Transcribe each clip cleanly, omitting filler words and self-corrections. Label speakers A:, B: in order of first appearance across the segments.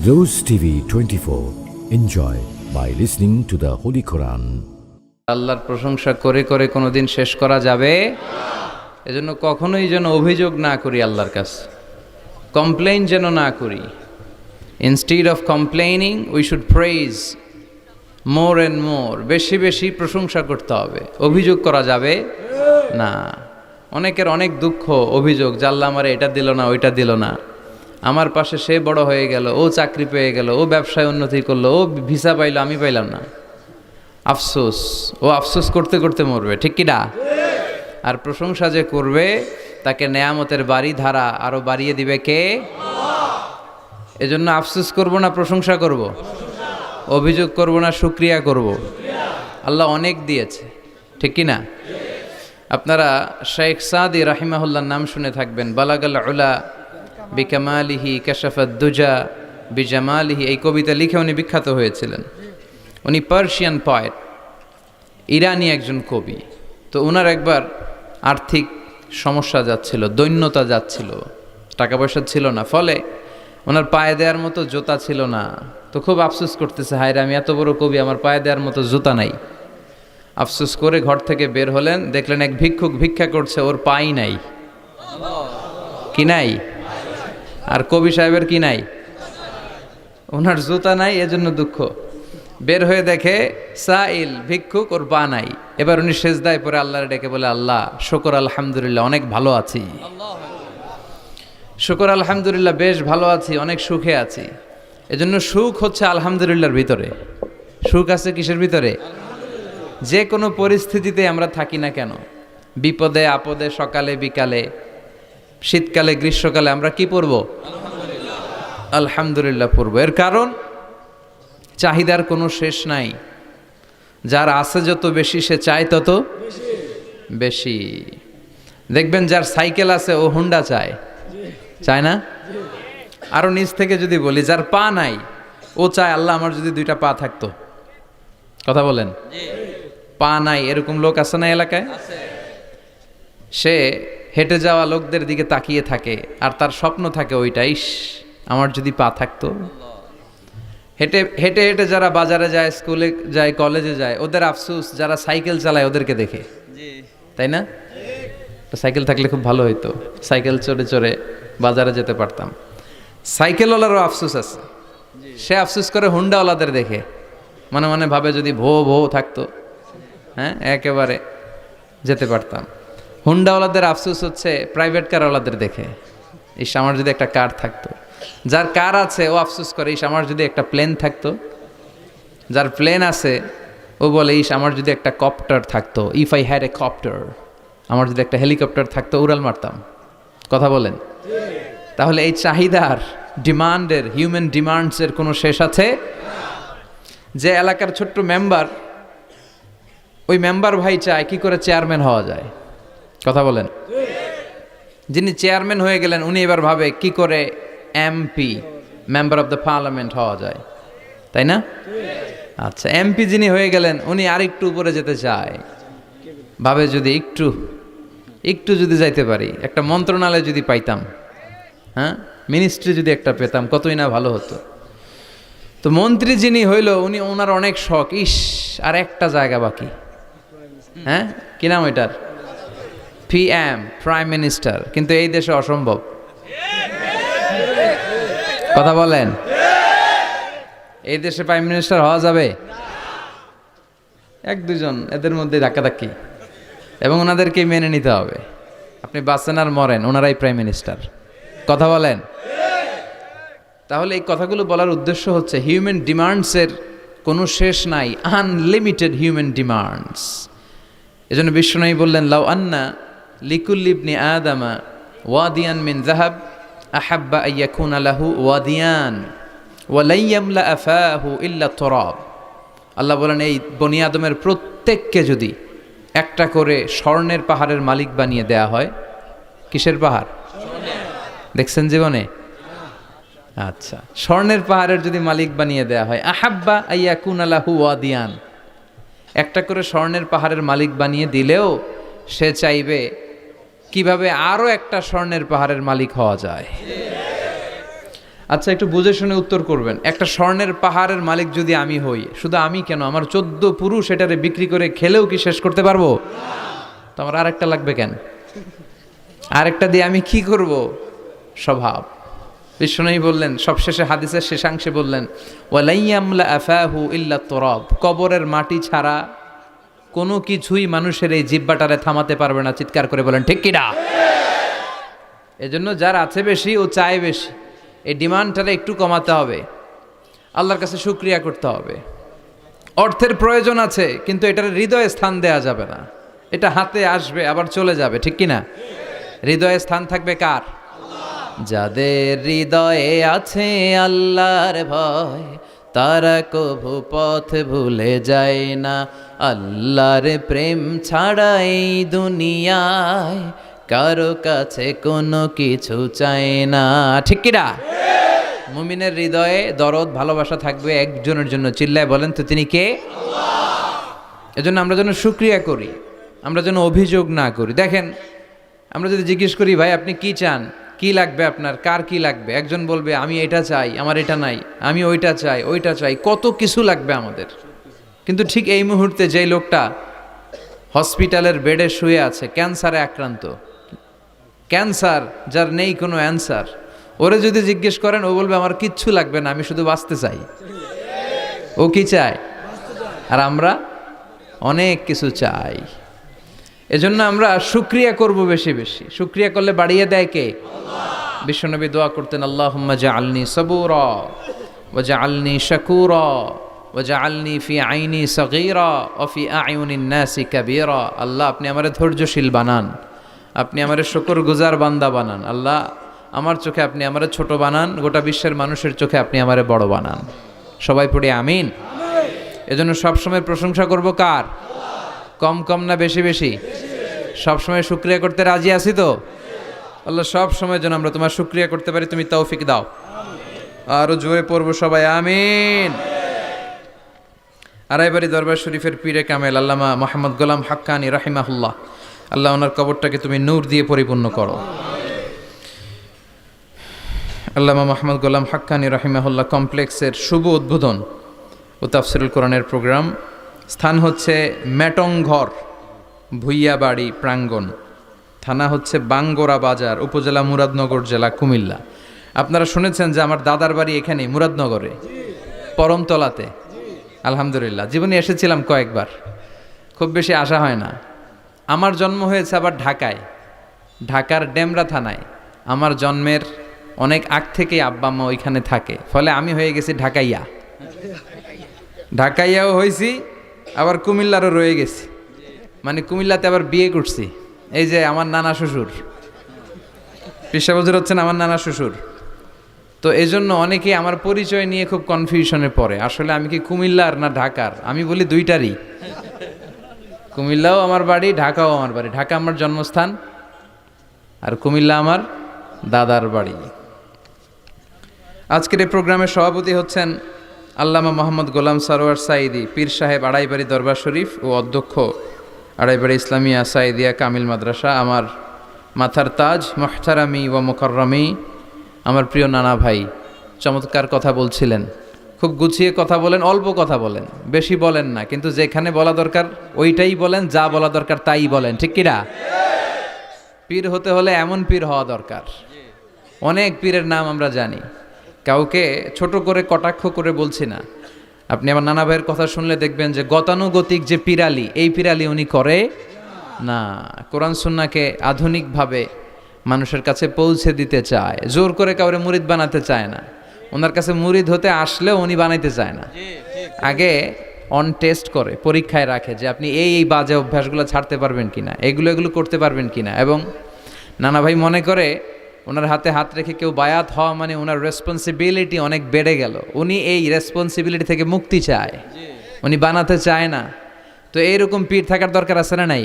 A: Rose TV 24. Enjoy by listening to the Holy Quran.
B: আল্লাহর প্রশংসা করে করে কোনোদিন শেষ করা যাবে না। এজন্য কখনোই যেন অভিযোগ না করি আল্লাহর কাছে, কমপ্লেইন যেন না করি। Instead of complaining we should praise more and more. বেশি বেশি প্রশংসা করতে হবে, অভিযোগ করা যাবে না। অনেকের অনেক দুঃখ, অভিযোগ, জাল্লা আমারে এটা দিল না, ওইটা দিল না, আমার পাশে সে বড় হয়ে গেল, ও চাকরি পেয়ে গেল, ও ব্যবসায় উন্নতি করলো, ও ভিসা পাইলো, আমি পাইলাম না। আফসোস, ও আফসোস করতে করতে মরবে, ঠিক কি না? আর প্রশংসা যে করবে তাকে নেয়ামতের বাড়ি ধারা আরো বাড়িয়ে দিবে কে? এজন্য আফসোস করব না, প্রশংসা করব, অভিযোগ করব না, শুকরিয়া করব। আল্লাহ অনেক দিয়েছে, ঠিক কি না? আপনারা শেখ সাদি রাহিমাহুল্লাহর নাম শুনে থাকবেন। বালাগাল উলা বিকামালিহি কাশাফাদ দুজা বিজামালিহি, এই কবিতা লিখে উনি বিখ্যাত হয়েছিলেন। উনি পার্সিয়ান পয়েট, ইরানি একজন কবি। তো ওনার একবার আর্থিক সমস্যা যাচ্ছিল, দৈন্যতা যাচ্ছিল, টাকা পয়সা ছিল না, ফলে ওনার পায়ে দেওয়ার মতো জুতা ছিল না। তো খুব আফসোস করতেছে, হায় রে, আমি এত বড় কবি, আমার পায়ে দেওয়ার মতো জুতা নাই। আফসোস করে ঘর থেকে বের হলেন, দেখলেন এক ভিক্ষুক ভিক্ষা করছে, ওর পাই নাই। কি নাই? আর কবি সাহেবের কি নাই? ওনার জুতা নাই, এজন্য দুঃখ। বের হয়ে দেখে সাইল ভিক্ষুক, ওর পা নাই। এবার উনি সেজদায় পরে আল্লাহর ডেকে বলে, আল্লাহ শুকর আলহামদুলিল্লাহ, অনেক ভালো আছি। শুকর আলহামদুলিল্লাহ, বেশ ভালো আছি, অনেক সুখে আছি। এজন্য সুখ হচ্ছে আলহামদুলিল্লাহর ভিতরে। সুখ আছে কিসের ভিতরে? যে কোনো পরিস্থিতিতে আমরা থাকি না কেন, বিপদে আপদে, সকালে বিকালে, শীতকালে গ্রীষ্মকালে, আমরা কি পড়ব? আলহামদুলিল্লাহ পড়ব। এর কারণ চাহিদার কোনো শেষ নাই। যার আছে যত বেশি, সে চায় তত বেশি। দেখবেন যার সাইকেল আছে ও হুন্ডা চায়, চায় না? আরো নিচ থেকে যদি বলি, যার পা নাই ও চায়, আল্লাহ আমার যদি দুইটা পা থাকতো। কথা বলেন। পা নাই এরকম লোক আছে না এলাকায়? সে হেঁটে যাওয়া লোকদের দিকে তাকিয়ে থাকে, আর তার স্বপ্ন থাকে ওইটা, ইস আমার যদি পা থাকতো। হেঁটে হেঁটে হেঁটে যারা বাজারে যায়, স্কুলে যায়, কলেজে যায়, ওদের আফসোস যারা সাইকেল চালায় ওদেরকে দেখে, তাই না? সাইকেল থাকলে খুব ভালো হইতো, সাইকেল চড়ে চড়ে বাজারে যেতে পারতাম। সাইকেলওয়ালারও আফসোস আছে, সে আফসোস করে হুন্ডাওয়ালাদের দেখে, মনে মনে ভাবে যদি ভো ভো থাকতো, হ্যাঁ একেবারে যেতে পারতাম। হুন্ডাওয়ালাদের আফসোস হচ্ছে প্রাইভেট কারওয়ালাদের দেখে, ইস আমার যদি একটা কার থাকতো। যার কার আছে ও আফসোস করে, ইস আমার যদি একটা প্লেন থাকতো। যার প্লেন আছে ও বলে, ইস আমার যদি একটা কপ্টার থাকতো, if I had a copter, আমার যদি একটা হেলিকপ্টার থাকতো, উড়াল মারতাম। কথা বলেন। তাহলে এই চাহিদার, ডিমান্ডের, হিউম্যান ডিমান্ডসের কোনো শেষ আছে? যে এলাকার ছোট্ট মেম্বার, ওই মেম্বার ভাই চায় কি করে চেয়ারম্যান হওয়া যায়। কথা বলেন। যিনি চেয়ারম্যান হয়ে গেলেন, উনি এবার ভাবে কি করে MP, member of the parliament হওয়া যায়, তাই না? আচ্ছা, এমপি যিনি হয়ে গেলেন, উনি আরেকটু উপরে যেতে চায়, ভাবে যদি একটু একটু যদি যাইতে পারি, একটা মন্ত্রণালয় যদি পাইতাম, হ্যাঁ মিনিস্ট্রি যদি একটা পেতাম, কতই না ভালো হতো। তো মন্ত্রী যিনি হইল, উনি, ওনার অনেক শখ, ইস আর একটা জায়গা বাকি, হ্যাঁ কি নাম ওইটার? PM, prime minister. কিন্তু এই দেশে অসম্ভব। কথা বলেন। এই দেশে প্রাইম মিনিস্টার হওয়া যাবে? এক দুজন এদের মধ্যে ধাক্কাধাক্কি, এবং ওনাদেরকেই মেনে নিতে হবে। আপনি বাঁচেন আর মরেন, ওনারাই প্রাইম মিনিস্টার। কথা বলেন। তাহলে এই কথাগুলো বলার উদ্দেশ্য হচ্ছে, হিউম্যান ডিমান্ডসের কোনো শেষ নাই, আনলিমিটেড হিউম্যান ডিমান্ডস। এজন্য বিশ্বনবী বললেন, লাউ আন্না লিকুল্লি ইবনি আদামা ওয়াদিয়ান মিন যাহাব আহাব্বা আইয়াকুনা লাহু ওয়াদিয়ান ওয়া লা ইয়ামলা আফাহু ইল্লা তুরাব। আল্লাহ বলেন, এই বনি আদমের প্রত্যেককে যদি একটা করে স্বর্ণের পাহাড়ের মালিক বানিয়ে দেয়া হয়। কিসের পাহাড় দেখছেন জীবনে? আচ্ছা, স্বর্ণের পাহাড়ের যদি মালিক বানিয়ে দেয়া হয়, আহাব্বা আইয়াকুনা লাহু ওয়াদিয়ান, একটা করে স্বর্ণের পাহাড়ের মালিক বানিয়ে দিলেও সে চাইবে কিভাবে আরো একটা স্বর্ণের পাহাড়ের মালিক হওয়া যায়। আচ্ছা, একটু বুঝে শুনে উত্তর করবেন। একটা স্বর্ণের পাহাড়ের মালিক যদি আমি হই, শুধু আমি কেন, আমার 14 পুরুষ এটারে বিক্রি করে খেলেও কি শেষ করতে পারবো? তো আমার আরেকটা লাগবে কেন? আরেকটা দিয়ে আমি কি করব? স্বভাব। বিশ্বনবী বললেন, সবশেষে হাদিসের শেষাংশে বললেন, ওয়ালাইয়ামলা আফাহু ইল্লা তুরাব, কবরের মাটি ছাড়া কোনো কিছুই মানুষের এই জিহ্বাটারে থামাতে পারবে না। চিৎকার করে বলেন ঠিক কিনা? এজন্য যার আছে বেশি ও চায় বেশি, এই ডিমান্ডটারে একটু কমাতে হবে, আল্লাহর কাছে শুকরিয়া করতে হবে। অর্থের প্রয়োজন আছে, কিন্তু এটার হৃদয়ে স্থান দেয়া যাবে না। এটা হাতে আসবে আবার চলে যাবে, ঠিক কিনা? হৃদয়ে স্থান থাকবে কার? যাদের হৃদয়ে আছে আল্লাহর ভয়, তারা কভু পথ ভুলে যায় না। আল্লাহর প্রেম ছাড়া এই দুনিয়ায় কারো কাছে কোনো কিছু চায় না, ঠিক কিনা? মুমিনের হৃদয়ে দরদ ভালোবাসা থাকবে একজনের জন্য। চিল্লায় বলেন তো তিনি কে? এজন্য আমরা যেন শুকরিয়া করি, আমরা যেন অভিযোগ না করি। দেখেন, আমরা যদি জিজ্ঞেস করি, ভাই আপনি কি চান, কি লাগবে আপনার, কার কি লাগবে, একজন বলবে আমি এটা চাই, আমার এটা নাই, আমি ওইটা চাই, ওইটা চাই, কত কিছু লাগবে আমাদের। কিন্তু ঠিক এই মুহূর্তে যেই লোকটা হসপিটালের বেডে শুয়ে আছে, ক্যান্সারে আক্রান্ত, ক্যান্সার যার নেই কোনো অ্যান্সার, ওরে যদি জিজ্ঞেস করেন, ও বলবে আমার কিচ্ছু লাগবে না, আমি শুধু বাঁচতে চাই। ও কি চায়? আর আমরা অনেক কিছু চাই। এজন্য আমরা শুকরিয়া করব বেশি বেশি। শুকরিয়া করলে বাড়িয়ে দেয় কে? বিশ্বনবী দোয়া করতেন, আল্লাহুম্মা জাআলনি সাবুরা ওয়া জাআলনি শাকুরা ওয়া জাআলনি ফি আইনি সগীরা ওয়া ফি আয়ুনিন নাসি কাবীরা। আল্লাহ আপনি আমারে ধৈর্যশীল বানান, আপনি আমারে শুকরগুজার বান্দা বানান। আল্লাহ আমার চোখে আপনি আমারে ছোট বানান, গোটা বিশ্বের মানুষের চোখে আপনি আমারে বড় বানান। সবাই পড়ি আমিন। এজন্য সবসময় প্রশংসা করব কার? কম কম না বেশি বেশি? সবসময় শুকরিয়া করতে রাজি আছি তো? আল্লাহ সব সময় যেন আমরা তোমার শুকরিয়া করতে পারি, তুমি তৌফিক দাও। আরো জোরে পড়বো সবাই আমিন। আড়াইবাড়ি দরবার শরীফের পীরে কামেল আল্লামা মোহাম্মদ গোলাম হাক্কানি রাহিমাহুল্লাহ, আল্লাহ ওনার কবরটাকে তুমি নূর দিয়ে পরিপূর্ণ করো। আল্লামা মোহাম্মদ গোলাম হাক্কানি রাহিমাহুল্লাহ কমপ্লেক্সের শুভ উদ্বোধন ও তাফসিরুল কোরআনের প্রোগ্রাম। স্থান হচ্ছে মেটংঘর ভুইয়াবাড়ি প্রাঙ্গণ, থানা হচ্ছে বাঙ্গোরা বাজার, উপজেলা মুরাদনগর, জেলা কুমিল্লা। আপনারা শুনেছেন যে আমার দাদার বাড়ি এখানে মুরাদনগরে পরমতলাতে। আলহামদুলিল্লাহ, জীবনে এসেছিলাম কয়েকবার, খুব বেশি আসা হয় না। আমার জন্ম হয়েছে আবার ঢাকায়, ঢাকার ডেমরা থানায়। আমার জন্মের অনেক আগ থেকেই আব্বা আম্মা ওইখানে থাকে, ফলে আমি হয়ে গেছি ঢাকাইয়া। ঢাকাইয়াও হয়েছি, আবার কুমিল্লারও রয়ে গেছি, মানে কুমিল্লাতে আবার বিয়ে করছি। এই যে আমার নানা শ্বশুর, পেশা বছর হচ্ছেন আমার নানা শ্বশুর। তো এই জন্য অনেকেই আমার পরিচয় নিয়ে খুব কনফিউশনে পড়ে, আসলে আমি কি কুমিল্লার না ঢাকার। আমি বলি দুইটারই, কুমিল্লাও আমার বাড়ি, ঢাকাও আমার বাড়ি। ঢাকা আমার জন্মস্থান, আর কুমিল্লা আমার দাদার বাড়ি। আজকের এই প্রোগ্রামের সভাপতি হচ্ছেন আল্লামা মোহাম্মদ গোলাম সরোয়ার সাঈদী, পীর সাহেব, আড়াইবাড়ি দরবার শরীফ ও অধ্যক্ষ আড়াইবাড়ি ইসলামিয়া সাঈদিয়া কামিল মাদ্রাসা। আমার মাথার তাজ, মুহতারামি ওয়া মুকাররামি, আমার প্রিয় নানা ভাই চমৎকার কথা বলছিলেন, খুব গুছিয়ে কথা বলেন, অল্প কথা বলেন, বেশি বলেন না, কিন্তু যেখানে বলা দরকার ওইটাই বলেন, যা বলা দরকার তাই বলেন, ঠিক কিনা? পীর হতে হলে এমন পীর হওয়া দরকার। অনেক পীরের নাম আমরা জানি, কাউকে ছোট করে কটাক্ষ করে বলছি না। আপনি আমার নানা ভাইয়ের কথা শুনলে দেখবেন যে গতানুগতিক যে পিরালি, এই পিরালি উনি করে না। কোরআন সুন্নাহকে আধুনিকভাবে মানুষের কাছে পৌঁছে দিতে চায়, জোর করে কাউরে মুরিদ বানাতে চায় না। ওনার কাছে মুরিদ হতে আসলেও উনি বানাইতে চায় না, আগে অন টেস্ট করে, পরীক্ষায় রাখে যে আপনি এই বাজে অভ্যাসগুলো ছাড়তে পারবেন কিনা, এগুলো করতে পারবেন কিনা। এবং নানা ভাই মনে করে ওনার হাতে হাত রেখে কেউ বায়াত হওয়া মানে ওনার রেসপন্সিবিলিটি অনেক বেড়ে গেল। উনি এই রেসপন্সিবিলিটি থেকে মুক্তি চায়, উনি বানাতে চায় না। তো এইরকম পীর থাকার দরকার আছে না নাই?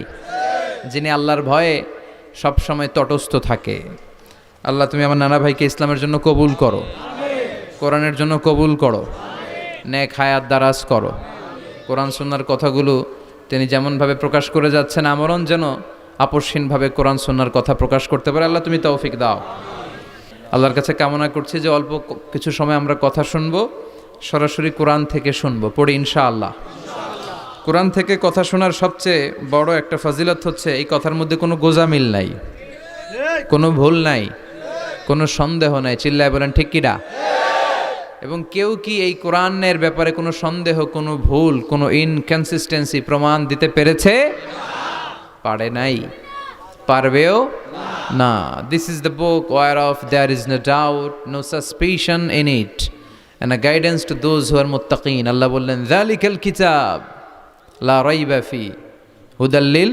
B: যিনি আল্লাহর ভয়ে সব সময় তটস্থ থাকে। আল্লাহ তুমি আমার নানা ভাইকে ইসলামের জন্য কবুল করো, কোরআনের জন্য কবুল করো, নেক হায়াত দারাজ করো। কোরআন সুন্নাহর কথাগুলো তিনি যেমনভাবে প্রকাশ করে যাচ্ছেন, আমরণ যেন আপসহীনভাবে কোরআন সুন্নাহর কথা প্রকাশ করতে পারে। আল্লাহ তুমি তৌফিক দাও। আল্লাহর কাছে কামনা করছি যে অল্প কিছু সময় আমরা কথা শুনবো, সরাসরি কোরআন থেকে শুনবো, পড়ি ইনশাআল্লাহ। কোরআন থেকে কথা শোনার সবচেয়ে বড় একটা ফজিলত হচ্ছে এই কথার মধ্যে কোনো গোজামিল নাই, কোনো ভুল নাই, কোনো সন্দেহ নাই। চিল্লায় বলেন ঠিক কিনা? এবং কেউ কি এই কোরআনের ব্যাপারে কোনো সন্দেহ, কোনো ভুল, কোনো ইনকনসিস্টেন্সি প্রমাণ দিতে পেরেছে? পারে নাই, পারবেও না। This is the book where of there is no doubt, no suspicion in it, and a guidance to those who are মুত্তাকিন। আল্লাহ বললেন যালিকাল কিতাব লা রাইবা ফি হুদাল লিল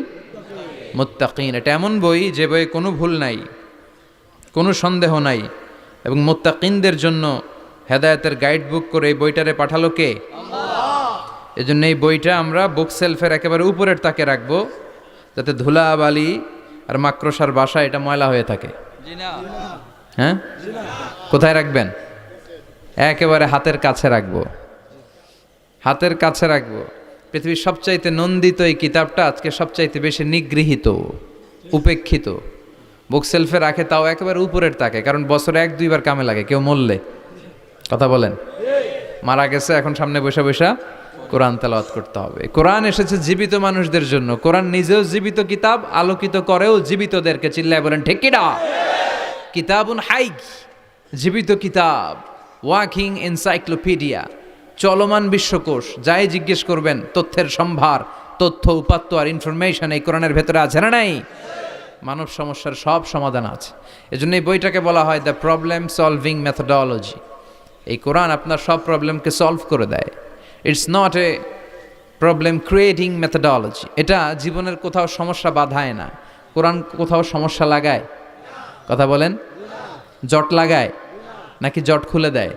B: মুত্তাকিন। এটা এমন বই যে বইয়ে কোনো ভুল নাই, কোনো সন্দেহ নাই, এবং মুত্তাকিনদের জন্য হেদায়েতের গাইড বুক করে এই বইটারে পাঠালো কে? আল্লাহ। এজন্য এই বইটা আমরা বুক সেলফের একেবারে উপরের তাকে রাখবো, যাতে ধুলা বালি আর মাকড়সার বাসা এটা ময়লা হয়ে থাকে। হ্যাঁ, কোথায় রাখবেন? একেবারে হাতের কাছে রাখবো, হাতের কাছে রাখবো। পৃথিবীর সবচাইতে নন্দিত এই কিতাবটা আজকে সবচাইতে বেশি নিগৃহীত, উপেক্ষিত। বুক সেলফে রাখে, তাও একেবারে উপরের তাকে, কারণ বছরে 1-2 বার কামে লাগে। কেউ মরলে, কথা বলেন, মারা গেছে, এখন সামনে বসে বসে কোরআন তেলাওয়াত করতে হবে। কোরআন এসেছে জীবিত মানুষদের জন্য। কোরআন নিজেও জীবিত কিতাব, আলোকিত করেও জীবিতদেরকে। চিল্লায় বলেন ঠিক কিনা? কিতাবুন হাই, জীবিত কিতাব, ওয়াকিং এনসাইক্লোপিডিয়া, চলমান বিশ্বকোষ। যাই জিজ্ঞেস করবেন তথ্যের সম্ভার, তথ্য উপাত্ত আর ইনফরমেশন এই কোরআনের ভেতরে আছে না নাই? মানব সমস্যার সব সমাধান আছে। এজন্য এই বইটাকে বলা হয় দ্য প্রবলেম সলভিং মেথোডোলজি। এই কোরআন আপনার সব প্রবলেমকে সলভ করে দেয়। It's not a problem creating methodology. এটা জীবনের কোথাও সমস্যা বাধায় না। কোরআন কোথাও সমস্যা লাগায়? কথা বলেন, জট লাগায় নাকি জট খুলে দেয়?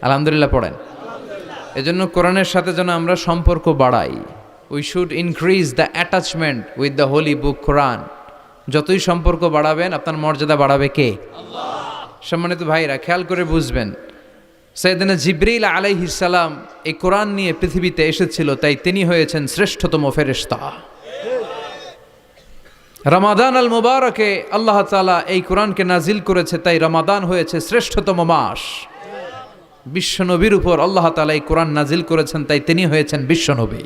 B: আলহামদুলিল্লাহ পড়েন। এজন্য কোরআনের সাথে যেন আমরা সম্পর্ক বাড়াই। We should increase the attachment with the holy book Quran. যতই সম্পর্ক বাড়াবেন আপনার মর্যাদা বাড়াবে কে? আল্লাহ। সম্মানিত ভাইরা, খেয়াল করে বুঝবেন, সাইয়েদনা জিবরিল আলাইহিস সালাম এই কোরআন নিয়ে পৃথিবীতে এসেছিল, তাই তিনি হয়েছেন শ্রেষ্ঠতম ফেরেশতা। রমাদান আল মুবারকে আল্লাহ তাআলা এই কোরআনকে নাজিল করেছে, তাই রমাদান হয়েছে শ্রেষ্ঠতম মাস। বিশ্বনবীর উপর আল্লাহ তাআলা এই কোরআন নাজিল করেছেন, তাই তিনি হয়েছেন বিশ্বনবী।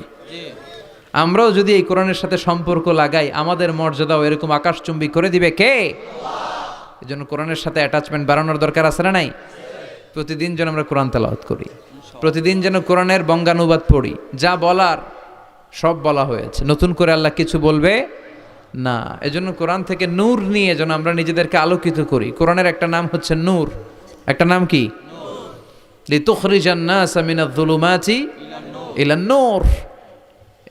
B: আমরাও যদি এই কোরআনের সাথে সম্পর্ক লাগাই, আমাদের মর্যাদাও এরকম আকাশচুম্বী করে দিবে কে? আল্লাহ। এজন্য কোরআনের সাথে অ্যাটাচমেন্ট বাড়ানোর দরকার আছে না নাই? প্রতিদিন যেন আমরা কোরআন তেলাওয়াত করি, প্রতিদিন যেন কোরআনের বঙ্গানুবাদ পড়ি। যা বলার সব বলা হয়েছে, নতুন করে আল্লাহ কিছু বলবে না। এজন্য কোরআন থেকে নূর নিয়ে যেন আমরা নিজেদেরকে আলোকিত করি। কোরআনের একটা নাম হচ্ছে নূর, একটা নাম কি? লিতুখরিজান নাসা মিনাজ যুলুমাতি ইলান নূর।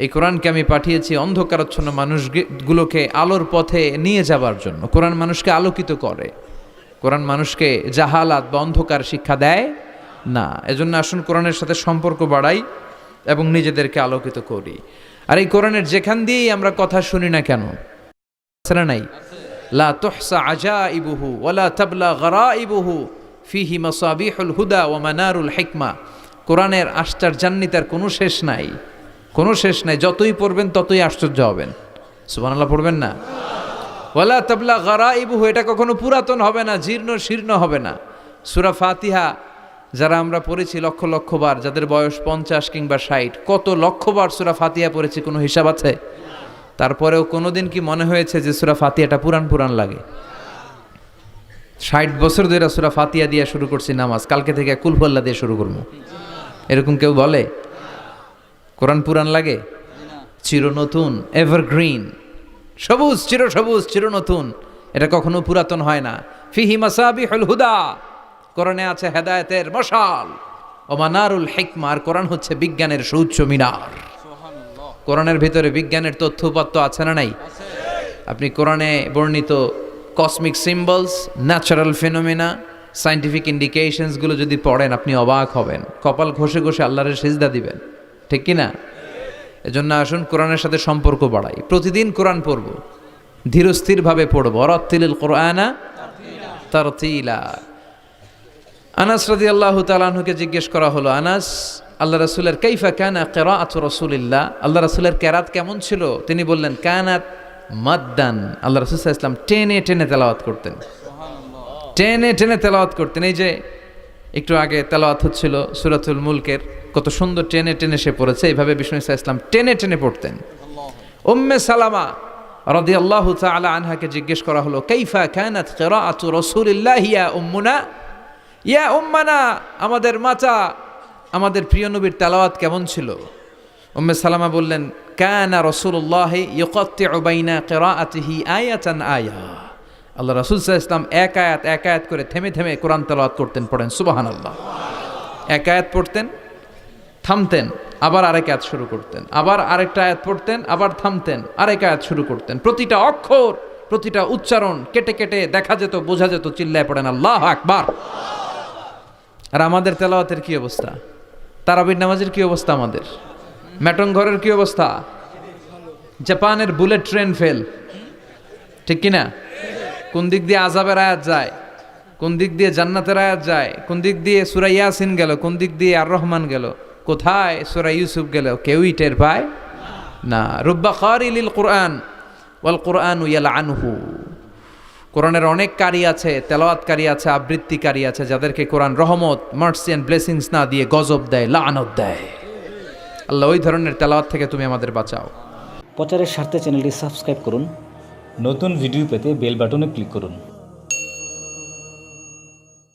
B: এই কোরআনকে আমি পাঠিয়েছি অন্ধকারাচ্ছন্ন মানুষগুলোকে আলোর পথে নিয়ে যাবার জন্য। কোরআন মানুষকে আলোকিত করে, কোরআন মানুষকে জাহালাত বা অন্ধকার শিক্ষা দেয় না। এজন্য আসুন কোরআনের সাথে সম্পর্ক বাড়াই এবং নিজেদেরকে আলোকিত করি। আর এই কোরআনের যেখান দিয়েই আমরা কথা শুনি না কেন, নাই লা তুহসা আজাইবুহু ওয়ালা তাবলা গরাইবুহু ফিহি মাসাবিহুল হুদা ওয়া মানারুল হিকমা। কোরআনের আশ্চর্যান্বিতার কোনো শেষ নাই, কোনো শেষ নাই। যতই পড়বেন ততই আশ্চর্য হবেন। সুবহানাল্লাহ পড়বেন না? ওয়ালা তাবলা গরাইবুহু, এটা কখনো পুরাতন হবে না, জীর্ণ শীর্ণ হবে না। সূরা ফাতিহা যারা আমরা পড়েছি লক্ষ লক্ষ বার, যাদের বয়স 50 কিংবা 60, কত লক্ষবার সূরা ফাতিহা পড়েছি, কোনো হিসাব আছে? তারপরেও কোনোদিন কি মনে হয়েছে যে সূরা ফাতিহাটা পুরান পুরান লাগে? 60 বছর ধরে সূরা ফাতিহা দিয়ে শুরু করছি নামাজ, কালকে থেকে কুল হুয়াল্লাহ দিয়ে শুরু করবো, এরকম কেউ বলে? কোরআন পুরান লাগে? চির নতুন, এভারগ্রিন, সবুজ, চির সবুজ, চির নতুন। এটা কখনো পুরাতন হয় না। ফিহি মাসাবিহুল হুদা, কোরআনে আছে হেদায়েতের মশাল। ও মানারুল হিকমা, আর কোরআন হচ্ছে বিজ্ঞানের সুউচ্চ মিনার। কোরআনের ভিতরে বিজ্ঞানের তথ্য উপাত্ত আছে না নাই? আপনি কোরআনে বর্ণিত cosmic symbols, natural phenomena, scientific ইন্ডিকেশনসগুলো যদি পড়েন আপনি অবাক হবেন, কপাল ঘষে ঘষে আল্লাহর সিজদা দিবেন, ঠিক কি না? এজন্য আসুন কোরআনের সাথে সম্পর্ক বাড়াই। প্রতিদিন কোরআন পড়ব, ধীরস্থিরভাবে পড়ব। ওয়ারাত্তিলিল কোরআনা তারতিলা। আনাস রাদিয়াল্লাহু তাআলা আনহুকে জিজ্ঞেস করা হলো, আনাস, আল্লাহ রাসূলের কাইফা কানা কিরাআতু রাসূলিল্লাহ, আল্লাহ রাসূলের কিরাত কেমন ছিল? তিনি বললেন কানাত মাদ্দান, আল্লাহ রাসূল সাল্লাল্লাহু আলাইহি ওয়াসাল্লাম টেনে টেনে তেলাওয়াত করতেন। টেনে টেনে তেলাওয়াত করতেন। এই যে একটু আগে তেলাওয়াত হচ্ছিল সূরাতুল মুলকের, কত সুন্দর টেনে টেনে সে পড়েছে। এইভাবে বিষ্ণু ইসা ইসলাম টেনে টেনে পড়তেন। উম্মে সালামা রাদিয়াল্লাহু তাআলা আনহাকে জিজ্ঞেস করা হলো, কাইফা কানাত কিরাআতু রাসূলিল্লাহ ইয়া উম্মুনা, ইয়া উম্মানা, আমাদের মাতা, আমাদের প্রিয় নবীর তেলাওয়াত কেমন ছিল? উম্মে সালামা বললেন, কানা রাসূলুল্লাহ ইয়াকাত্তিউ বাইনা কিরাআতিহি আয়াতান আয়া, আল্লাহ রাসূল সাল্লাল্লাহু আলাইহি ওয়াসাল্লাম এক আয়াত করে থেমে থেমে কোরআন তেলাওয়াত করতেন। পড়েন সুবহানাল্লাহ। এক আয়াত পড়তেন, থামতেন, আবার আরেক আয়াত শুরু করতেন, আবার আরেকটা আয়াত পড়তেন, আবার থামতেন, আরেক আয়াত শুরু করতেন। প্রতিটা অক্ষর, প্রতিটা উচ্চারণ কেটে কেটে দেখা যেত, বোঝা যেত। চিল্লায় পড়েন আল্লাহু আকবার। আর আমাদের তেলাওয়াতের কি অবস্থা? তারাবির নামাজের কি অবস্থা? আমাদের ম্যাটন ঘরের কি অবস্থা? জাপানের বুলেট ট্রেন ফেল, ঠিক কিনা? কোন দিক দিয়ে আযাবের আয়াত যায়, কোন দিক দিয়ে জান্নাতের আয়াত যায়, কোন দিক দিয়ে সূরা ইয়াসিন গেল, কোন দিক দিয়ে আর রহমান গেল, কোথায় সূরা ইউসুফ গেল, কেউই টের পায় না। রুব্বা কারিলিল কুরআন ওয়াল কুরআনু ইয়ালআনহু, কোরআনের অনেক কারি আছে, তেলাওয়াতকারী আছে, আবৃত্তিকারী আছে, যাদেরকে কোরআন রহমত, মার্সি এন্ড ব্লেসিংস না দিয়ে গজব দেয়, লাআনত দেয়। আল্লাহ ওই ধরনের তেলাওয়াত থেকে তুমি আমাদের বাঁচাও।
C: প্রচারের স্বার্থে চ্যানেলটি সাবস্ক্রাইব করুন।
D: নতুন ভিডিও পেতে বেল বাটনে ক্লিক করুন।